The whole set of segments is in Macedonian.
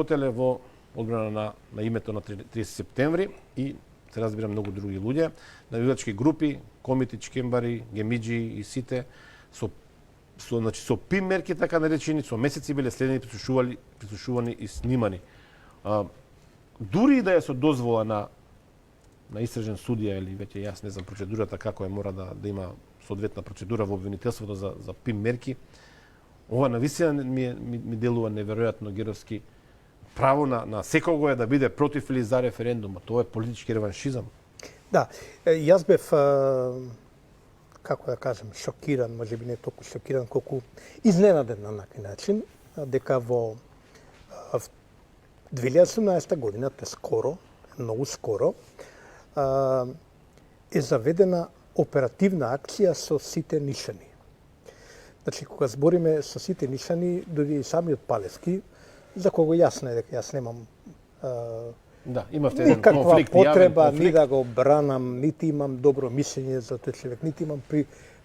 Отеле во одбрана на името на 30 септември и се разбира многу други луѓе, навивачки групи, комити, чкембари, гемиджи и сите со ПИМ мерки така наречени, со месеци биле следени, прислушувани и снимани. Дури и да е со дозвола на истражен судија или веќе јас не знам процедурата како мора да има соодветна процедура во обвинителството за ПИМ мерки, ова навистина ми делува неверојатно геровски. Право на секого е да биде против или за референдумот. Тоа е политички реваншизам. Да, јас бев, како да кажем, шокиран, може би не толку шокиран, колку изненаден на некој начин, дека во 2018 година, те скоро, многу скоро, е заведена оперативна акција со сите нишани. Значи, кога збориме со сите нишани, дури и самиот Палевски, за кого јасно е дека јас немам имавте еден конфликт, потреба ни да го бранам, нити имам добро мислење за тој човек, нити имам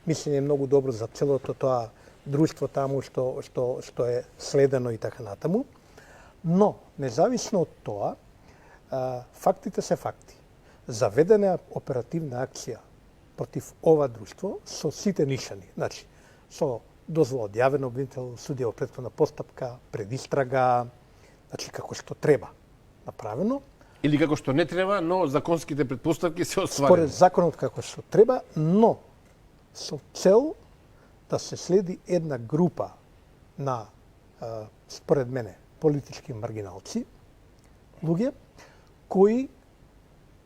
мислење многу добро за целото тоа друштво таму што е следено и така натаму. Но, независно од тоа, фактите се факти. Заведена е оперативна акција против ова друштво со сите нишани. Значи, со дозвола од јавен обвинител, судија во претходна постапка, предистрага, значи како што треба направено. Или како што не треба, но законските претпоставки се остварени. Според законот како што треба, но со цел да се следи една група на, според мене, политички маргиналци, луѓе, кои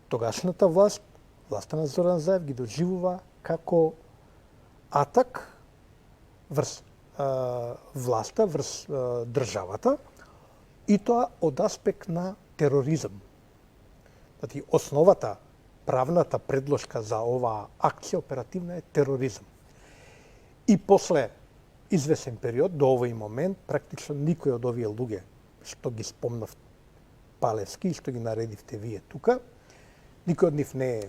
тогашната власт, власта на Зоран Заев, ги доживува како атак врз власта, врз државата, и тоа од аспект на тероризам. Значи, основата, правната предложка за оваа акција оперативна е тероризам. И после извесен период, до овој момент, практично никој од овие луѓе, што ги спомнав Палевски и што ги наредивте вие тука, никој од нив не е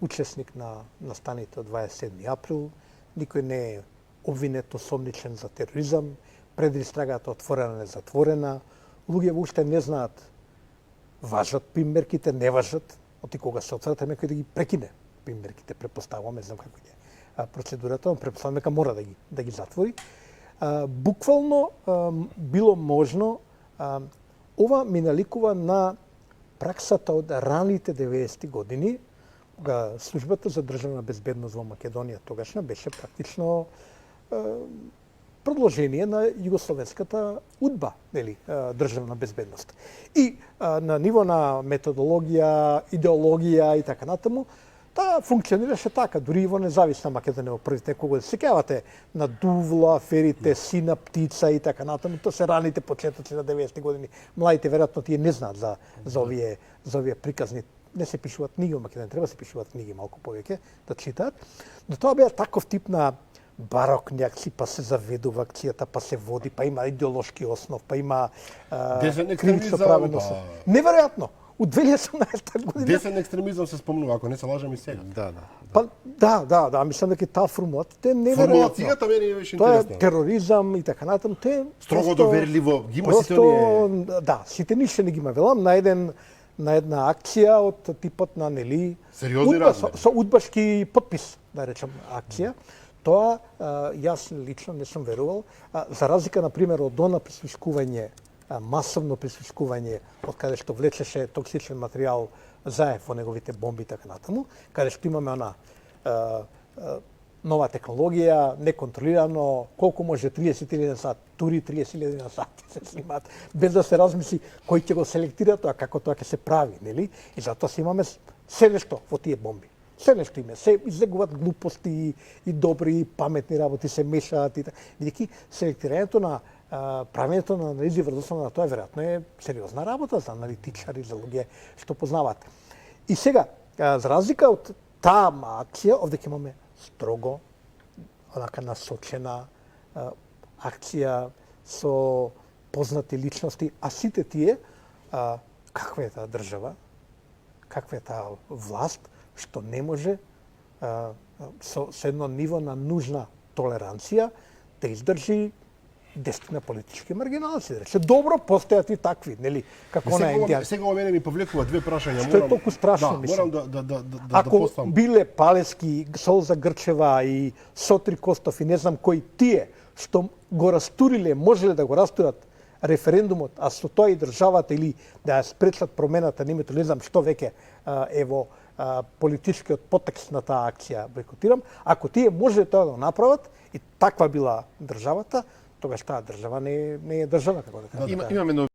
учесник на настаните од 27 април, никој не е обвинет осомничен за тероризам, предистрагата отворена, не затворена, луѓе воопште не знаат важат ПИМ мерките, не важат, оти кога се отворат, некој да ги прекине ПИМ мерките, препоставувам, не знам како е процедурата, но препоставувам дека мора да ги затвори. Буквално било можно, ова ми наликува на праксата од раните 90-ти години, кога службата за државна безбедност во Македонија тогашна беше практично продолжение на југословенската УДБА, нели, државна безбедност. И на ниво на методологија, идеологија и така натаму, таа функционираше така, дури и во независна Македонија во првите неколку години. Сеќавате на Дувла, аферите, Сина птица и така натаму, тоа се раните почетоци на 90-ти години. Младите веројатно тие не знаат за овие приказни. Не се пишуваат книги во Македонија, треба да се пишуваат книги малку повеќе да читаат. Но тоа беа таков тип на барок някакси, па се заведува акцијата, па се води, па има идеолошки основ, па има кривично правено. Неверојатно. У 2018 година... Десен екстремизам се спомнува, ако не се лажам и сега. Да, мислам дека таа формулација е неверојатно. Формулацијата мене беше тоа интересна. Тоа е тероризам и така натаму. Строго доверливо, ги има сите оние... Да, сите ништо не ги има, велам, на една акција од типот на, нели... Сериозни размери. Со удбашки подпис, да речем, акција. Тоа, јас лично не сум верувал, за разлика, например, од она прислушкување, масовно прислушкување, од каде што влечеше токсичен материјал Заев во неговите бомби и така натаму, каде што имаме она нова технологија, неконтролирано, колку може 30.000 на сат, тури 30.000 на сат се снимаат, без да се размисли кој ќе го селектира тоа, како тоа ќе се прави, нели? И затоа си имаме се нешто во тие бомби. Се нешто име, се излегуваат глупости и добри, и паметни работи се мешаат и така. Бидејќи селектирањето на правењето на анализи врз основа на тоа веројатно е сериозна работа за аналитичари, за луѓе што познаваат. И сега, за разлика од таа акција, овде ќе имаме строго, онака насочена акција со познати личности, а сите тие, каква е таа држава, каква е таа власт, што не може со едно ниво на нужна толеранција да издржи 10 политички маргиналци. Рече, добро, постојат и такви, нели? Како на индијанци. Сега мене ми повлекува две прашања. Што е толку страшно, да, мислам. Морам да Ако поставам. биле Палески, Солза Грчева и Сотри Костов и не знам кои тие што го растуриле, можеле да го растурат референдумот, а со тоа и државата или да ја спречат промената на името, не знам што веќе е во политичкиот подтекст на таа акција бойкотирам, ако тие можеле тоа да го направат и таква била државата, тогаш таа држава не е држава, како да кажам. Имаме